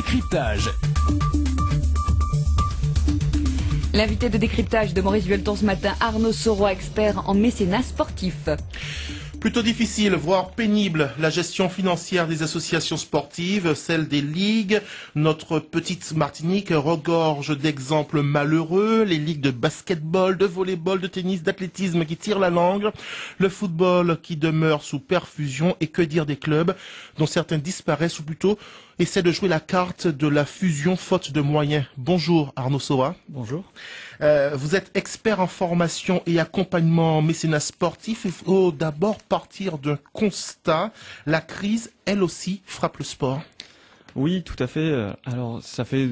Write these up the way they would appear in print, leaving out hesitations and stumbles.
Décryptage. L'invité de décryptage de Maurice Vuelton ce matin, Arnaud Soroy, expert en mécénat sportif. Plutôt difficile, voire pénible, la gestion financière des associations sportives, celle des ligues. Notre petite Martinique regorge d'exemples malheureux. Les ligues de basketball, de volleyball, de tennis, d'athlétisme qui tirent la langue. Le football qui demeure sous perfusion. Et que dire des clubs dont certains disparaissent ou plutôt essaient de jouer la carte de la fusion faute de moyens. Bonjour Arnaud Soroy. Bonjour. Vous êtes expert en formation et accompagnement en mécénat sportif. Il faut d'abord partir d'un constat. La crise, elle aussi, frappe le sport. Oui, tout à fait. Alors, ça fait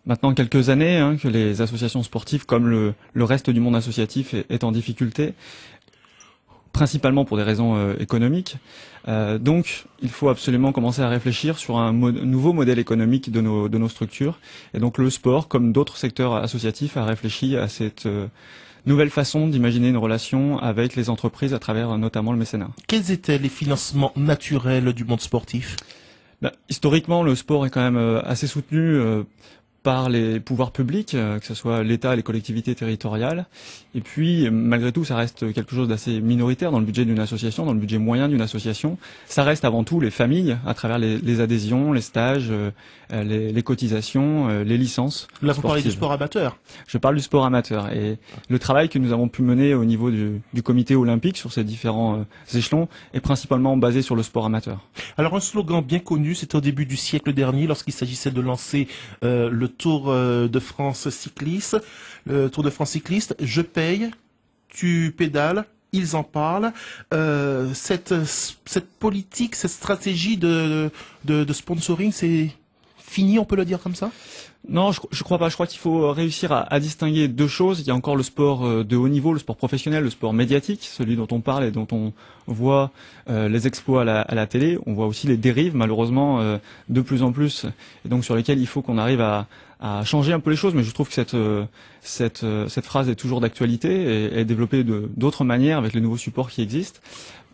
maintenant quelques années que les associations sportives, comme le reste du monde associatif, est en difficulté, principalement pour des raisons économiques. Donc, il faut absolument commencer à réfléchir sur un nouveau modèle économique de nos structures. Et donc, le sport, comme d'autres secteurs associatifs, a réfléchi à cette nouvelle façon d'imaginer une relation avec les entreprises à travers notamment le mécénat. Quels étaient les financements naturels du monde sportif ? Historiquement, le sport est quand même assez soutenu par les pouvoirs publics, que ce soit l'État, les collectivités territoriales. Et puis, malgré tout, ça reste quelque chose d'assez minoritaire dans le budget d'une association, dans le budget moyen d'une association. Ça reste avant tout les familles, à travers les adhésions, les stages, les cotisations, les licences. Là, vous parlez du sport amateur. Je parle du sport amateur. Et le travail que nous avons pu mener au niveau du comité olympique sur ces différents échelons est principalement basé sur le sport amateur. Alors, un slogan bien connu, c'était au début du siècle dernier, lorsqu'il s'agissait de lancer le Tour de France cycliste, je paye, tu pédales, ils en parlent. Cette politique, cette stratégie de sponsoring, c'est fini, on peut le dire comme ça ? Non, je crois pas. Je crois qu'il faut réussir à distinguer deux choses. Il y a encore le sport de haut niveau, le sport professionnel, le sport médiatique, celui dont on parle et dont on voit les exploits à la télé. On voit aussi les dérives, malheureusement, de plus en plus, et donc sur lesquelles il faut qu'on arrive à changer un peu les choses. Mais je trouve que cette phrase est toujours d'actualité et est développée d'autres manières avec les nouveaux supports qui existent.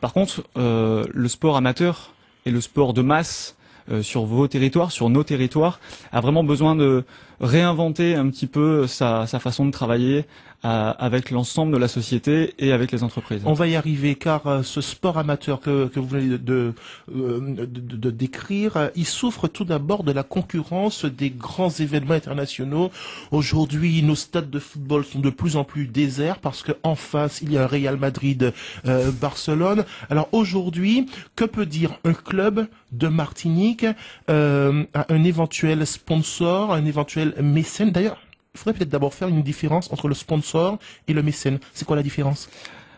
Par contre, le sport amateur et le sport de masse sur vos territoires, sur nos territoires, a vraiment besoin de réinventer un petit peu sa façon de travailler avec l'ensemble de la société et avec les entreprises. On va y arriver car ce sport amateur que vous venez de décrire, il souffre tout d'abord de la concurrence des grands événements internationaux. Aujourd'hui, nos stades de football sont de plus en plus déserts parce qu'en face, il y a un Real Madrid, Barcelone. Alors aujourd'hui, que peut dire un club de Martinique à un éventuel sponsor, un éventuel mécène? D'ailleurs, il faudrait peut-être d'abord faire une différence entre le sponsor et le mécène. C'est quoi la différence ?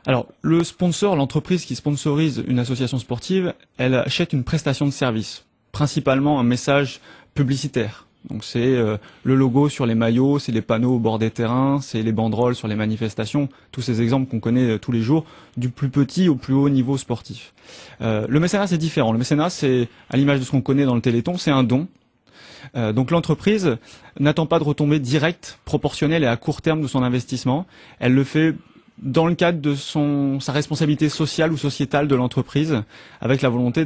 Alors, le sponsor, l'entreprise qui sponsorise une association sportive, elle achète une prestation de service, principalement un message publicitaire. Donc c'est le logo sur les maillots, c'est les panneaux au bord des terrains, c'est les banderoles sur les manifestations, tous ces exemples qu'on connaît tous les jours, du plus petit au plus haut niveau sportif. Le mécénat, c'est différent. Le mécénat, c'est, à l'image de ce qu'on connaît dans le Téléthon, c'est un don. Donc l'entreprise n'attend pas de retombées directes, proportionnelles et à court terme de son investissement. Elle le fait dans le cadre de sa responsabilité sociale ou sociétale de l'entreprise, avec la volonté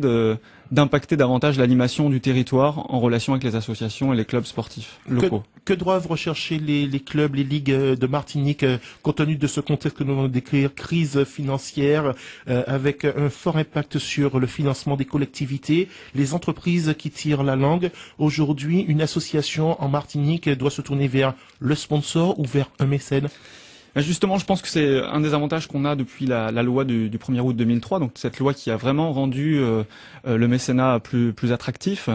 d'impacter davantage l'animation du territoire en relation avec les associations et les clubs sportifs locaux. Que doivent rechercher les clubs, les ligues de Martinique, compte tenu de ce contexte que nous venons de décrire, crise financière, avec un fort impact sur le financement des collectivités, les entreprises qui tirent la langue. Aujourd'hui, une association en Martinique doit se tourner vers le sponsor ou vers un mécène. Justement, je pense que c'est un des avantages qu'on a depuis la loi du 1er août 2003, donc cette loi qui a vraiment rendu le mécénat plus attractif,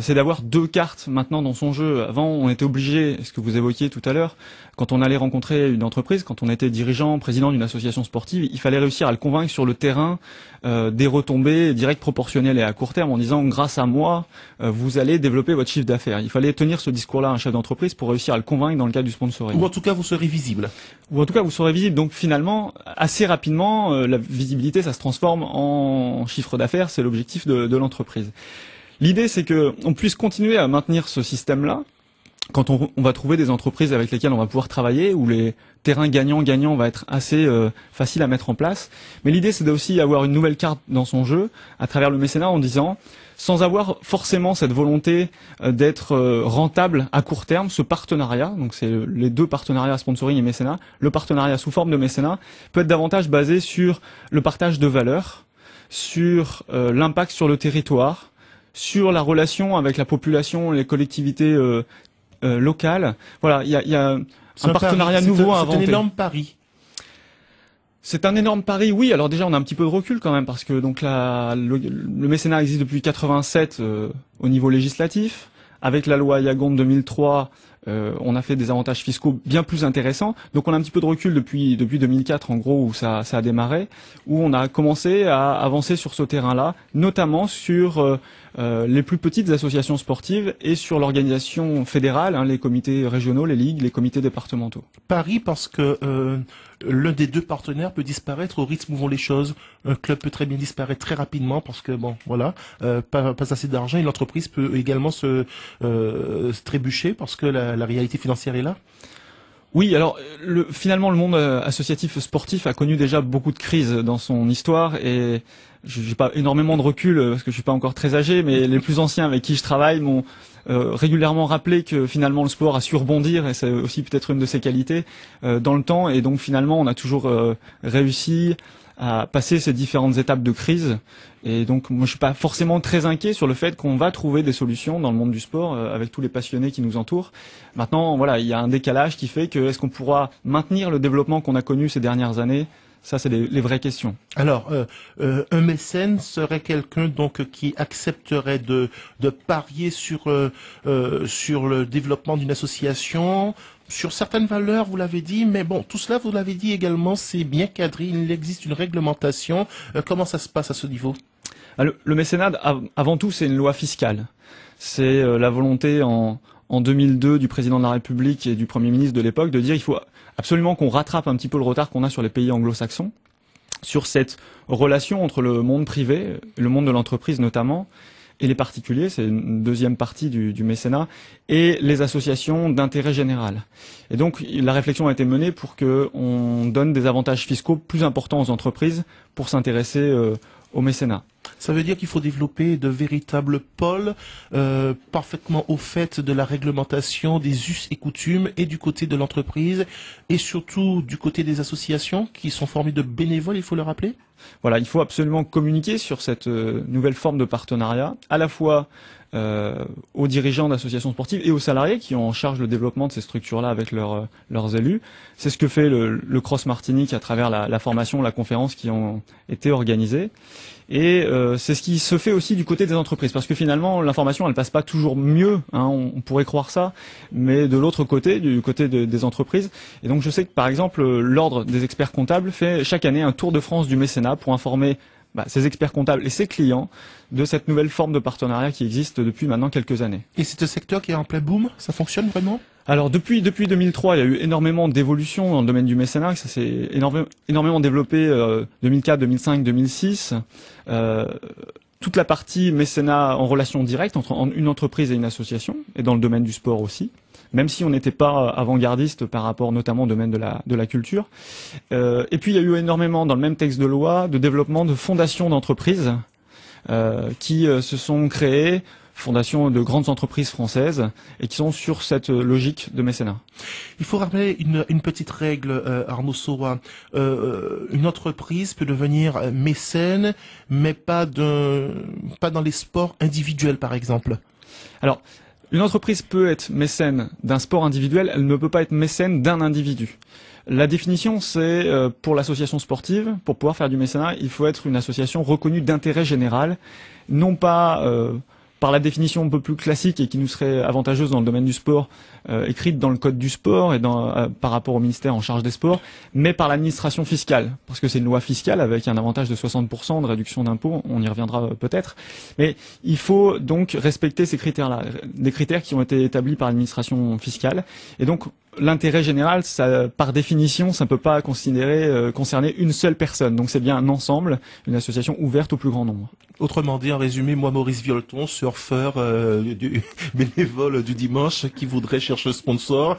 c'est d'avoir deux cartes maintenant dans son jeu. Avant, on était obligé, ce que vous évoquiez tout à l'heure, quand on allait rencontrer une entreprise, quand on était dirigeant, président d'une association sportive, il fallait réussir à le convaincre sur le terrain des retombées directes, proportionnelles et à court terme, en disant grâce à moi, vous allez développer votre chiffre d'affaires. Il fallait tenir ce discours-là à un chef d'entreprise pour réussir à le convaincre dans le cadre du sponsoring. Ou en tout cas, vous serez visible. Ou en tout cas, vous serez visible. Donc finalement, assez rapidement, la visibilité, ça se transforme en chiffre d'affaires. C'est l'objectif de l'entreprise. L'idée, c'est que on puisse continuer à maintenir ce système-là quand on va trouver des entreprises avec lesquelles on va pouvoir travailler, où les terrains gagnants-gagnants va être assez facile à mettre en place. Mais l'idée, c'est aussi avoir une nouvelle carte dans son jeu à travers le mécénat en disant sans avoir forcément cette volonté d'être rentable à court terme. Ce partenariat, donc c'est les deux partenariats sponsoring et mécénat, le partenariat sous forme de mécénat peut être davantage basé sur le partage de valeurs, sur l'impact sur le territoire, sur la relation avec la population, les collectivités locales. Voilà, il y a un partenariat nouveau à inventer. C'est un énorme pari. C'est un énorme pari, oui. Alors déjà, on a un petit peu de recul quand même, parce que donc le mécénat existe depuis 87 au niveau législatif. Avec la loi Yagon de 2003, on a fait des avantages fiscaux bien plus intéressants. Donc on a un petit peu de recul depuis 2004, en gros, où ça a démarré, où on a commencé à avancer sur ce terrain-là, notamment sur les plus petites associations sportives et sur l'organisation fédérale, hein, les comités régionaux, les ligues, les comités départementaux. Paris, parce que l'un des deux partenaires peut disparaître au rythme où vont les choses. Un club peut très bien disparaître très rapidement parce que bon, voilà, pas assez d'argent, et l'entreprise peut également se trébucher parce que la réalité financière est là. Oui, alors finalement le monde associatif sportif a connu déjà beaucoup de crises dans son histoire, et j'ai pas énormément de recul parce que je suis pas encore très âgé, mais les plus anciens avec qui je travaille m'ont régulièrement rappelé que finalement le sport a su rebondir, et c'est aussi peut-être une de ses qualités dans le temps, et donc finalement on a toujours réussi à passer ces différentes étapes de crise. Et donc moi je suis pas forcément très inquiet sur le fait qu'on va trouver des solutions dans le monde du sport avec tous les passionnés qui nous entourent. Maintenant voilà, il y a un décalage qui fait que est-ce qu'on pourra maintenir le développement qu'on a connu ces dernières années? Ça, c'est les vraies questions. Alors, un mécène serait quelqu'un donc qui accepterait de parier sur le développement d'une association, sur certaines valeurs, vous l'avez dit, mais bon, tout cela, vous l'avez dit également, c'est bien cadré, il existe une réglementation. Comment ça se passe à ce niveau? Le mécénat, avant tout, c'est une loi fiscale. C'est la volonté en 2002 du président de la République et du Premier ministre de l'époque de dire il faut absolument qu'on rattrape un petit peu le retard qu'on a sur les pays anglo-saxons, sur cette relation entre le monde privé, le monde de l'entreprise notamment, et les particuliers, c'est une deuxième partie du mécénat, et les associations d'intérêt général. Et donc la réflexion a été menée pour qu'on donne des avantages fiscaux plus importants aux entreprises pour s'intéresser au mécénat. Ça veut dire qu'il faut développer de véritables pôles parfaitement au fait de la réglementation des us et coutumes, et du côté de l'entreprise et surtout du côté des associations qui sont formées de bénévoles, il faut le rappeler. Voilà, il faut absolument communiquer sur cette nouvelle forme de partenariat, à la fois aux dirigeants d'associations sportives et aux salariés qui ont en charge le développement de ces structures-là avec leurs élus. C'est ce que fait le Cross Martinique à travers la formation, la conférence qui ont été organisées. Et c'est ce qui se fait aussi du côté des entreprises, parce que finalement l'information elle passe pas toujours mieux, hein, on pourrait croire ça, mais de l'autre côté, du côté des entreprises. Et donc je sais que par exemple l'ordre des experts comptables fait chaque année un tour de France du mécénat pour informer ses experts comptables et ses clients de cette nouvelle forme de partenariat qui existe depuis maintenant quelques années. Et c'est un secteur qui est en plein boom, ça fonctionne vraiment? Alors depuis 2003, il y a eu énormément d'évolutions dans le domaine du mécénat, ça s'est énormément développé 2004, 2005, 2006. Toute la partie mécénat en relation directe entre une entreprise et une association, et dans le domaine du sport aussi, même si on n'était pas avant-gardiste par rapport notamment au domaine de la culture. Et puis il y a eu énormément, dans le même texte de loi, de développement de fondations d'entreprises qui se sont créées, fondations de grandes entreprises françaises, et qui sont sur cette logique de mécénat. Il faut rappeler une petite règle, Arnaud Soroy. Une entreprise peut devenir mécène, mais pas dans les sports individuels, par exemple. Alors, une entreprise peut être mécène d'un sport individuel, elle ne peut pas être mécène d'un individu. La définition, c'est pour l'association sportive, pour pouvoir faire du mécénat, il faut être une association reconnue d'intérêt général, non pas par la définition un peu plus classique et qui nous serait avantageuse dans le domaine du sport, écrite dans le code du sport et par rapport au ministère en charge des sports, mais par l'administration fiscale, parce que c'est une loi fiscale avec un avantage de 60% de réduction d'impôts, on y reviendra peut-être, mais il faut donc respecter ces critères-là, des critères qui ont été établis par l'administration fiscale, et donc l'intérêt général, ça, par définition, ça ne peut pas concerner une seule personne. Donc c'est bien un ensemble, une association ouverte au plus grand nombre. Autrement dit, en résumé, moi, Maurice Violeton, surfeur bénévole du dimanche, qui voudrait chercher un sponsor,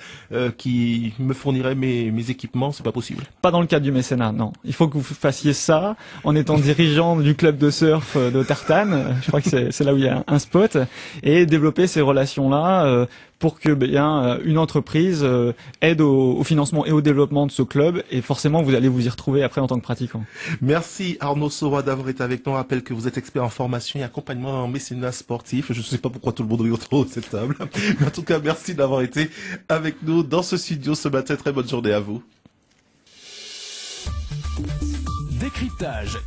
qui me fournirait mes équipements, c'est pas possible. Pas dans le cadre du mécénat, non. Il faut que vous fassiez ça en étant dirigeant du club de surf de Tartane. Je crois que c'est là où il y a un spot, et développer ces relations-là pour que une entreprise aide au financement et au développement de ce club, et forcément vous allez vous y retrouver après en tant que pratiquant. Merci Arnaud Soroy d'avoir été avec nous. On rappelle que vous êtes expert en formation et accompagnement en mécénat sportif. Je ne sais pas pourquoi tout le monde rit autour de cette table. Mais en tout cas, merci d'avoir été avec nous dans ce studio ce matin. Très bonne journée à vous. Décryptage.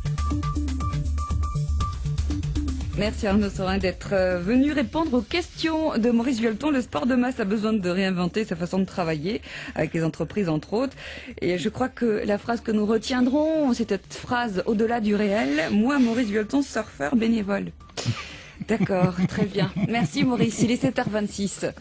Merci Arnaud Sorin d'être venu répondre aux questions de Maurice Violeton. Le sport de masse a besoin de réinventer sa façon de travailler avec les entreprises entre autres. Et je crois que la phrase que nous retiendrons, c'est cette phrase au-delà du réel. Moi, Maurice Violeton, surfeur bénévole. D'accord, très bien. Merci Maurice, il est 7h26.